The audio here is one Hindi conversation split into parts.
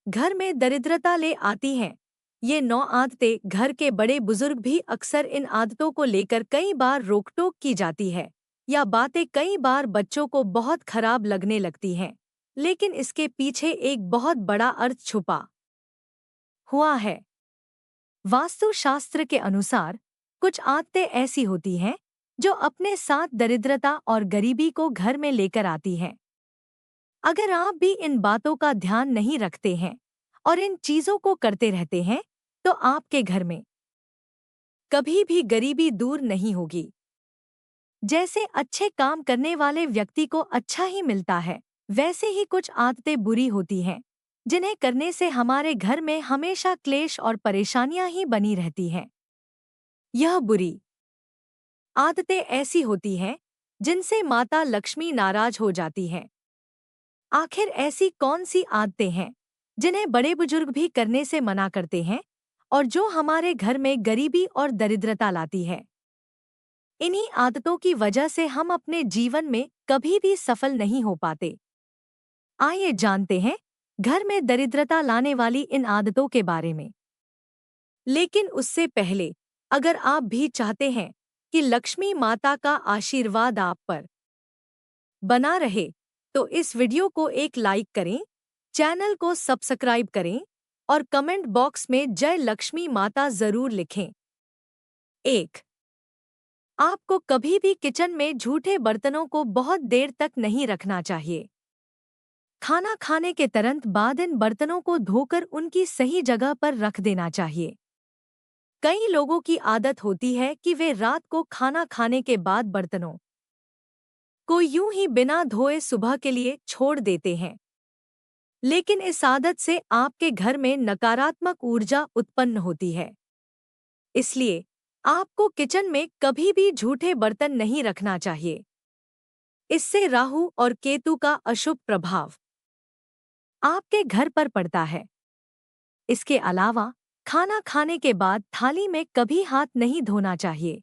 घर में दरिद्रता ले आती हैं। ये 9 आदतें घर के बड़े बुजुर्ग भी अक्सर इन आदतों को लेकर कई बार रोक-टोक की जाती है या बातें कई बार बच्चों को बहुत खराब लगने लगती हैं। लेकिन इसके पीछे एक बहुत बड़ा अर्थ छुपा हुआ है। वास्तुशास्त्र के अनुसार कुछ आदतें ऐसी होती हैं जो अपने साथ दरिद्रता और गरीबी को घर में लेकर आती हैं। अगर आप भी इन बातों का ध्यान नहीं रखते हैं और इन चीजों को करते रहते हैं, तो आपके घर में कभी भी गरीबी दूर नहीं होगी। जैसे अच्छे काम करने वाले व्यक्ति को अच्छा ही मिलता है, वैसे ही कुछ आदतें बुरी होती हैं, जिन्हें करने से हमारे घर में हमेशा क्लेश और परेशानियां ही बनी रहती हैं। यह बुरी आदतें ऐसी होती हैं जिनसे माता लक्ष्मी नाराज हो जाती हैं। आखिर ऐसी कौन सी आदतें हैं जिन्हें बड़े बुजुर्ग भी करने से मना करते हैं और जो हमारे घर में गरीबी और दरिद्रता लाती है? इन्हीं आदतों की वजह से हम अपने जीवन में कभी भी सफल नहीं हो पाते। आइए जानते हैं घर में दरिद्रता लाने वाली इन आदतों के बारे में। लेकिन उससे पहले, अगर आप भी चाहते हैं कि लक्ष्मी माता का आशीर्वाद आप पर बना रहे, तो इस वीडियो को एक लाइक करें, चैनल को सब्सक्राइब करें और कमेंट बॉक्स में जय लक्ष्मी माता जरूर लिखें। 1. आपको कभी भी किचन में झूठे बर्तनों को बहुत देर तक नहीं रखना चाहिए। खाना खाने के तुरंत बाद इन बर्तनों को धोकर उनकी सही जगह पर रख देना चाहिए। कई लोगों की आदत होती है कि वे रात को खाना खाने के बाद बर्तनों को यूं ही बिना धोए सुबह के लिए छोड़ देते हैं। लेकिन इस आदत से आपके घर में नकारात्मक ऊर्जा उत्पन्न होती है। इसलिए आपको किचन में कभी भी झूठे बर्तन नहीं रखना चाहिए। इससे राहु और केतु का अशुभ प्रभाव आपके घर पर पड़ता है। इसके अलावा खाना खाने के बाद थाली में कभी हाथ नहीं धोना चाहिए।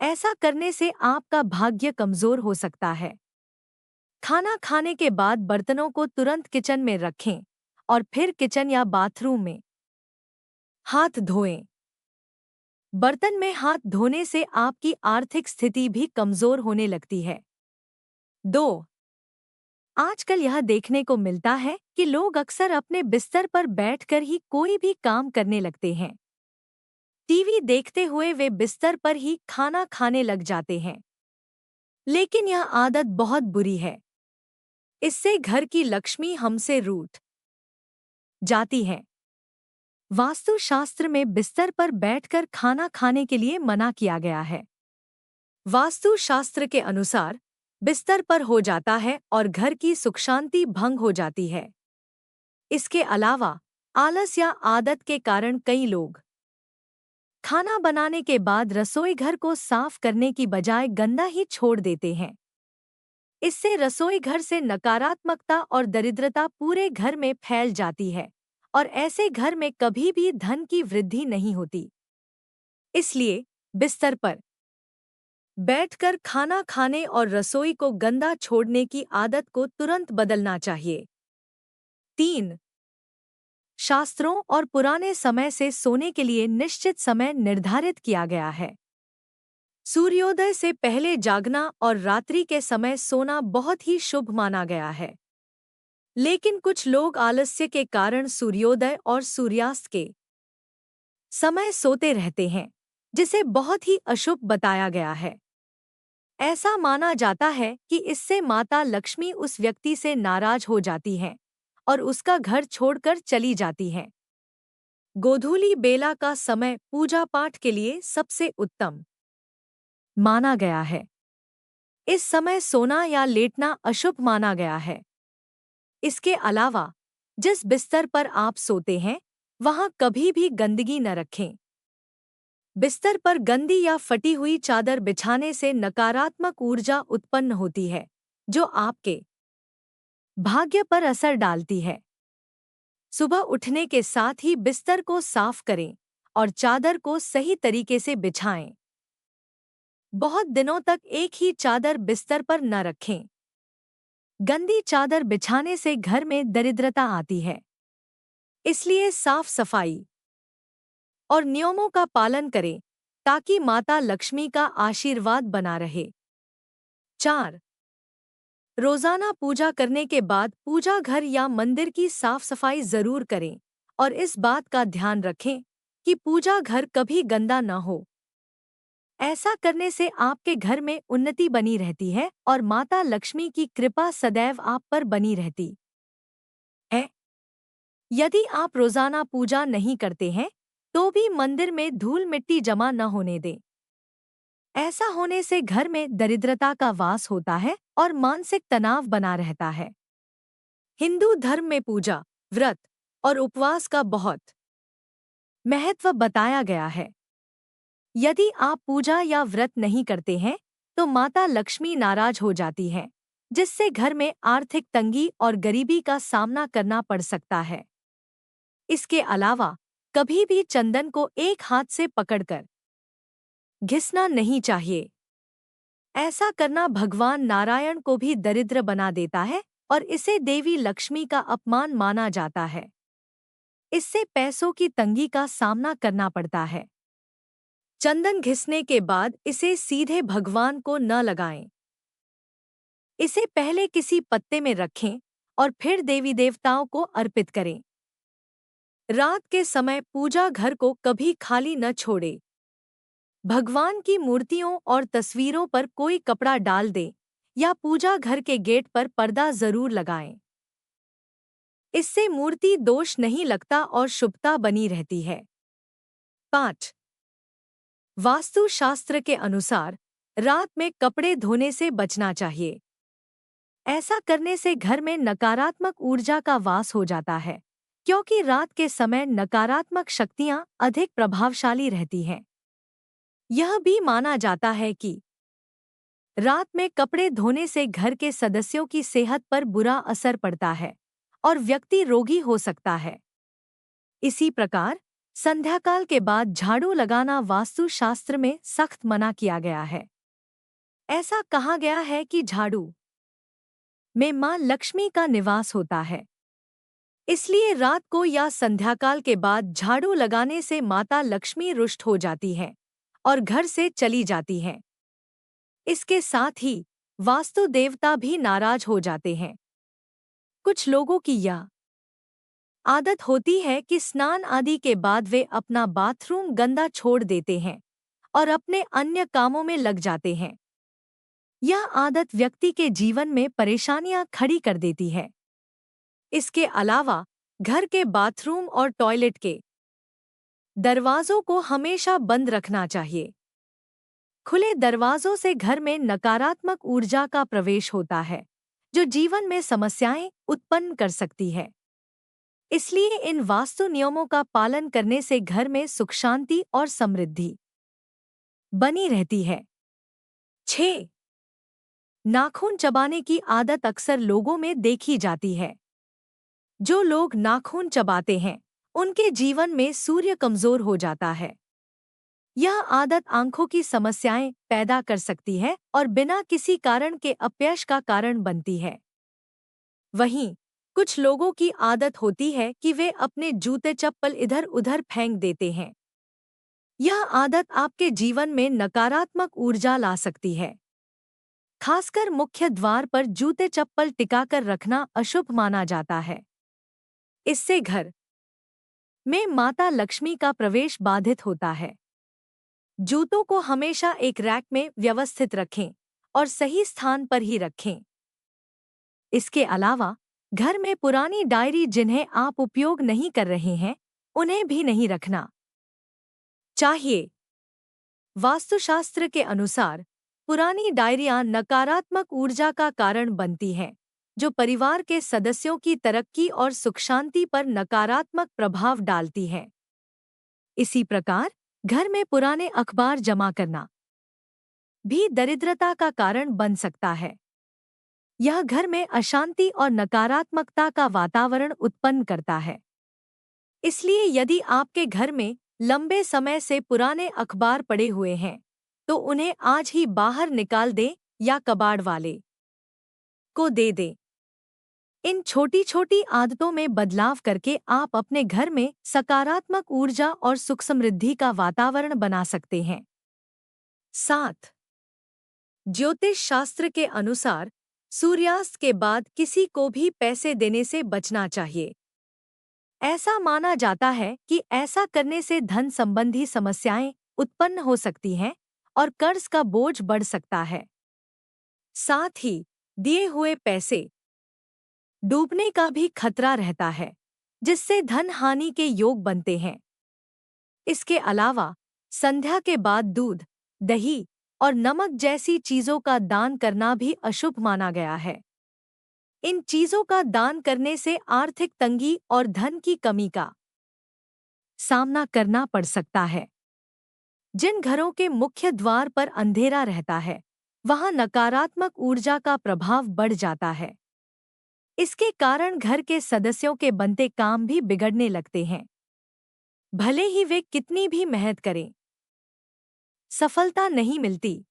ऐसा करने से आपका भाग्य कमजोर हो सकता है। खाना खाने के बाद बर्तनों को तुरंत किचन में रखें और फिर किचन या बाथरूम में हाथ धोएं। बर्तन में हाथ धोने से आपकी आर्थिक स्थिति भी कमजोर होने लगती है। 2. आजकल यह देखने को मिलता है कि लोग अक्सर अपने बिस्तर पर बैठकर ही कोई भी काम करने लगते हैं। टीवी देखते हुए वे बिस्तर पर ही खाना खाने लग जाते हैं। लेकिन यह आदत बहुत बुरी है। इससे घर की लक्ष्मी हमसे रूठ जाती है। वास्तुशास्त्र में बिस्तर पर बैठकर खाना खाने के लिए मना किया गया है। वास्तुशास्त्र के अनुसार बिस्तर पर हो जाता है और घर की सुख शांति भंग हो जाती है। इसके अलावा आलस या आदत के कारण कई लोग खाना बनाने के बाद रसोई घर को साफ करने की बजाय गंदा ही छोड़ देते हैं। इससे रसोई घर से नकारात्मकता और दरिद्रता पूरे घर में फैल जाती है और ऐसे घर में कभी भी धन की वृद्धि नहीं होती। इसलिए बिस्तर पर बैठकर खाना खाने और रसोई को गंदा छोड़ने की आदत को तुरंत बदलना चाहिए। 3. शास्त्रों और पुराने समय से सोने के लिए निश्चित समय निर्धारित किया गया है। सूर्योदय से पहले जागना और रात्रि के समय सोना बहुत ही शुभ माना गया है। लेकिन कुछ लोग आलस्य के कारण सूर्योदय और सूर्यास्त के समय सोते रहते हैं, जिसे बहुत ही अशुभ बताया गया है। ऐसा माना जाता है कि इससे माता लक्ष्मी उस व्यक्ति से नाराज हो जाती हैं और उसका घर छोड़कर चली जाती हैं। गोधूली बेला का समय पूजा पाठ के लिए सबसे उत्तम माना गया है। इस समय सोना या लेटना अशुभ माना गया है। इसके अलावा जिस बिस्तर पर आप सोते हैं, वहां कभी भी गंदगी न रखें। बिस्तर पर गंदी या फटी हुई चादर बिछाने से नकारात्मक ऊर्जा उत्पन्न होती है, जो आपके भाग्य पर असर डालती है। सुबह उठने के साथ ही बिस्तर को साफ करें और चादर को सही तरीके से बिछाएं। बहुत दिनों तक एक ही चादर बिस्तर पर न रखें। गंदी चादर बिछाने से घर में दरिद्रता आती है। इसलिए साफ सफाई और नियमों का पालन करें ताकि माता लक्ष्मी का आशीर्वाद बना रहे। 4. रोजाना पूजा करने के बाद पूजा घर या मंदिर की साफ सफाई जरूर करें और इस बात का ध्यान रखें कि पूजा घर कभी गंदा न हो। ऐसा करने से आपके घर में उन्नति बनी रहती है और माता लक्ष्मी की कृपा सदैव आप पर बनी रहती है। यदि आप रोजाना पूजा नहीं करते हैं तो भी मंदिर में धूल मिट्टी जमा न होने दें। ऐसा होने से घर में दरिद्रता का वास होता है और मानसिक तनाव बना रहता है। हिंदू धर्म में पूजा, व्रत और उपवास का बहुत महत्व बताया गया है। यदि आप पूजा या व्रत नहीं करते हैं तो माता लक्ष्मी नाराज हो जाती है, जिससे घर में आर्थिक तंगी और गरीबी का सामना करना पड़ सकता है। इसके अलावा कभी भी चंदन को एक हाथ से पकड़कर घिसना नहीं चाहिए। ऐसा करना भगवान नारायण को भी दरिद्र बना देता है और इसे देवी लक्ष्मी का अपमान माना जाता है। इससे पैसों की तंगी का सामना करना पड़ता है। चंदन घिसने के बाद इसे सीधे भगवान को न लगाएं। इसे पहले किसी पत्ते में रखें और फिर देवी देवताओं को अर्पित करें। रात के समय पूजा घर को कभी खाली न छोड़े। भगवान की मूर्तियों और तस्वीरों पर कोई कपड़ा डाल दें या पूजा घर के गेट पर पर्दा जरूर लगाएं। इससे मूर्ति दोष नहीं लगता और शुभता बनी रहती है। 5. वास्तु शास्त्र के अनुसार रात में कपड़े धोने से बचना चाहिए। ऐसा करने से घर में नकारात्मक ऊर्जा का वास हो जाता है, क्योंकि रात के समय नकारात्मक शक्तियां अधिक प्रभावशाली रहती हैं। यह भी माना जाता है कि रात में कपड़े धोने से घर के सदस्यों की सेहत पर बुरा असर पड़ता है और व्यक्ति रोगी हो सकता है। इसी प्रकार संध्याकाल के बाद झाड़ू लगाना वास्तु शास्त्र में सख्त मना किया गया है। ऐसा कहा गया है कि झाड़ू में मां लक्ष्मी का निवास होता है। इसलिए रात को या संध्याकाल के बाद झाड़ू लगाने से माता लक्ष्मी रुष्ट हो जाती है और घर से चली जाती हैं। इसके साथ ही वास्तु देवता भी नाराज हो जाते हैं। कुछ लोगों की यह आदत होती है कि स्नान आदि के बाद वे अपना बाथरूम गंदा छोड़ देते हैं और अपने अन्य कामों में लग जाते हैं। यह आदत व्यक्ति के जीवन में परेशानियां खड़ी कर देती है। इसके अलावा घर के बाथरूम और टॉयलेट के दरवाजों को हमेशा बंद रखना चाहिए। खुले दरवाजों से घर में नकारात्मक ऊर्जा का प्रवेश होता है, जो जीवन में समस्याएं उत्पन्न कर सकती है। इसलिए इन वास्तु नियमों का पालन करने से घर में सुख शांति और समृद्धि बनी रहती है। 6. नाखून चबाने की आदत अक्सर लोगों में देखी जाती है। जो लोग नाखून चबाते हैं, उनके जीवन में सूर्य कमजोर हो जाता है। यह आदत आंखों की समस्याएं पैदा कर सकती है और बिना किसी कारण के अपयश का कारण बनती है। वहीं कुछ लोगों की आदत होती है कि वे अपने जूते चप्पल इधर उधर फेंक देते हैं। यह आदत आपके जीवन में नकारात्मक ऊर्जा ला सकती है। खासकर मुख्य द्वार पर जूते चप्पल टिकाकर रखना अशुभ माना जाता है। इससे घर में माता लक्ष्मी का प्रवेश बाधित होता है। जूतों को हमेशा एक रैक में व्यवस्थित रखें और सही स्थान पर ही रखें। इसके अलावा घर में पुरानी डायरी जिन्हें आप उपयोग नहीं कर रहे हैं, उन्हें भी नहीं रखना चाहिए। वास्तुशास्त्र के अनुसार पुरानी डायरियां नकारात्मक ऊर्जा का कारण बनती हैं, जो परिवार के सदस्यों की तरक्की और सुख शांति पर नकारात्मक प्रभाव डालती हैं। इसी प्रकार घर में पुराने अखबार जमा करना भी दरिद्रता का कारण बन सकता है। यह घर में अशांति और नकारात्मकता का वातावरण उत्पन्न करता है। इसलिए यदि आपके घर में लंबे समय से पुराने अखबार पड़े हुए हैं, तो उन्हें आज ही बाहर निकाल दें या कबाड़ वाले को दे दें। इन छोटी छोटी आदतों में बदलाव करके आप अपने घर में सकारात्मक ऊर्जा और सुख समृद्धि का वातावरण बना सकते हैं। 7. ज्योतिष शास्त्र के अनुसार सूर्यास्त के बाद किसी को भी पैसे देने से बचना चाहिए। ऐसा माना जाता है कि ऐसा करने से धन संबंधी समस्याएं उत्पन्न हो सकती हैं और कर्ज का बोझ बढ़ सकता है। साथ ही दिए हुए पैसे डूबने का भी खतरा रहता है, जिससे धन हानि के योग बनते हैं। इसके अलावा संध्या के बाद दूध, दही और नमक जैसी चीजों का दान करना भी अशुभ माना गया है। इन चीजों का दान करने से आर्थिक तंगी और धन की कमी का सामना करना पड़ सकता है। जिन घरों के मुख्य द्वार पर अंधेरा रहता है, वहां नकारात्मक ऊर्जा का प्रभाव बढ़ जाता है। इसके कारण घर के सदस्यों के बनते काम भी बिगड़ने लगते हैं। भले ही वे कितनी भी मेहनत करें, सफलता नहीं मिलती।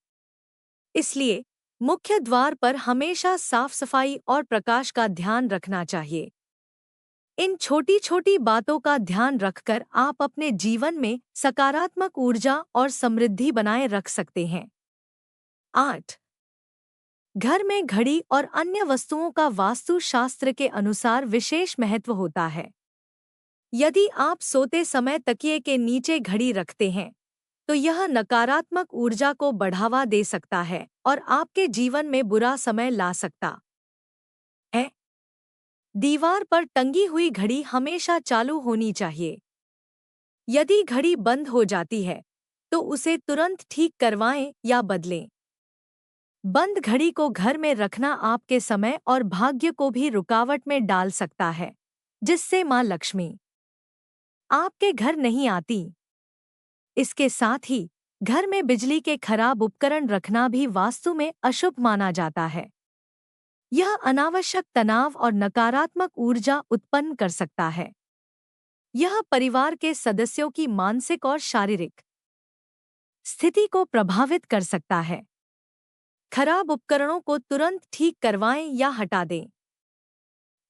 इसलिए मुख्य द्वार पर हमेशा साफ सफाई और प्रकाश का ध्यान रखना चाहिए। इन छोटी छोटी बातों का ध्यान रखकर आप अपने जीवन में सकारात्मक ऊर्जा और समृद्धि बनाए रख सकते हैं। 8. घर में घड़ी और अन्य वस्तुओं का वास्तु शास्त्र के अनुसार विशेष महत्व होता है। यदि आप सोते समय तकिए के नीचे घड़ी रखते हैं, तो यह नकारात्मक ऊर्जा को बढ़ावा दे सकता है और आपके जीवन में बुरा समय ला सकता है। दीवार पर टंगी हुई घड़ी हमेशा चालू होनी चाहिए। यदि घड़ी बंद हो जाती है, तो उसे तुरंत ठीक करवाएं या बदलें। बंद घड़ी को घर में रखना आपके समय और भाग्य को भी रुकावट में डाल सकता है, जिससे मां लक्ष्मी आपके घर नहीं आती। इसके साथ ही घर में बिजली के खराब उपकरण रखना भी वास्तु में अशुभ माना जाता है। यह अनावश्यक तनाव और नकारात्मक ऊर्जा उत्पन्न कर सकता है। यह परिवार के सदस्यों की मानसिक और शारीरिक स्थिति को प्रभावित कर सकता है। खराब उपकरणों को तुरंत ठीक करवाएं या हटा दें।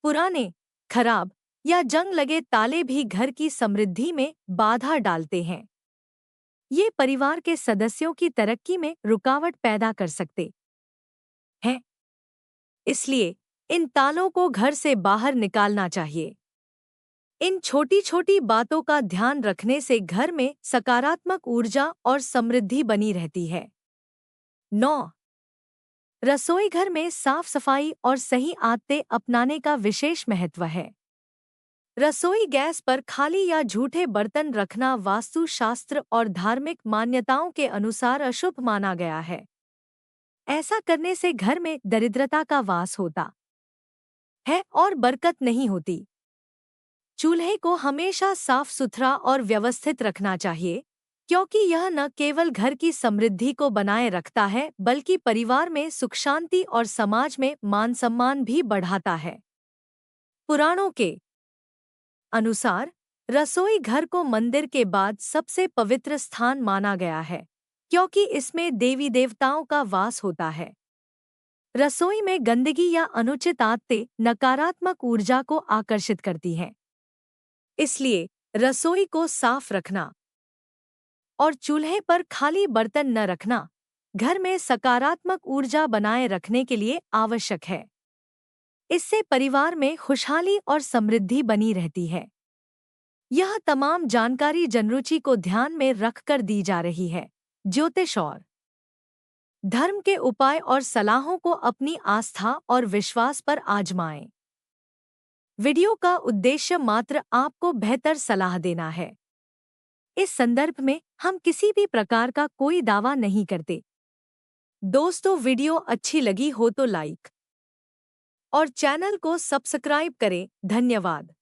पुराने, खराब या जंग लगे ताले भी घर की समृद्धि में बाधा डालते हैं। ये परिवार के सदस्यों की तरक्की में रुकावट पैदा कर सकते हैं। इसलिए इन तालों को घर से बाहर निकालना चाहिए। इन छोटी छोटी बातों का ध्यान रखने से घर में सकारात्मक ऊर्जा और समृद्धि बनी रहती है। 9. रसोई घर में साफ सफाई और सही आदतें अपनाने का विशेष महत्व है। रसोई गैस पर खाली या झूठे बर्तन रखना वास्तु शास्त्र और धार्मिक मान्यताओं के अनुसार अशुभ माना गया है। ऐसा करने से घर में दरिद्रता का वास होता है और बरकत नहीं होती। चूल्हे को हमेशा साफ सुथरा और व्यवस्थित रखना चाहिए, क्योंकि यह न केवल घर की समृद्धि को बनाए रखता है, बल्कि परिवार में सुख शांति और समाज में मान सम्मान भी बढ़ाता है। पुराणों के अनुसार रसोई घर को मंदिर के बाद सबसे पवित्र स्थान माना गया है, क्योंकि इसमें देवी देवताओं का वास होता है। रसोई में गंदगी या अनुचित आदतें नकारात्मक ऊर्जा को आकर्षित करती हैं। इसलिए रसोई को साफ रखना और चूल्हे पर खाली बर्तन न रखना घर में सकारात्मक ऊर्जा बनाए रखने के लिए आवश्यक है। इससे परिवार में खुशहाली और समृद्धि बनी रहती है। यह तमाम जानकारी जनरुचि को ध्यान में रखकर दी जा रही है। ज्योतिष और धर्म के उपाय और सलाहों को अपनी आस्था और विश्वास पर आजमाएं। वीडियो का उद्देश्य मात्र आपको बेहतर सलाह देना है। इस संदर्भ में हम किसी भी प्रकार का कोई दावा नहीं करते। दोस्तों, वीडियो अच्छी लगी हो तो लाइक और चैनल को सब्सक्राइब करें। धन्यवाद।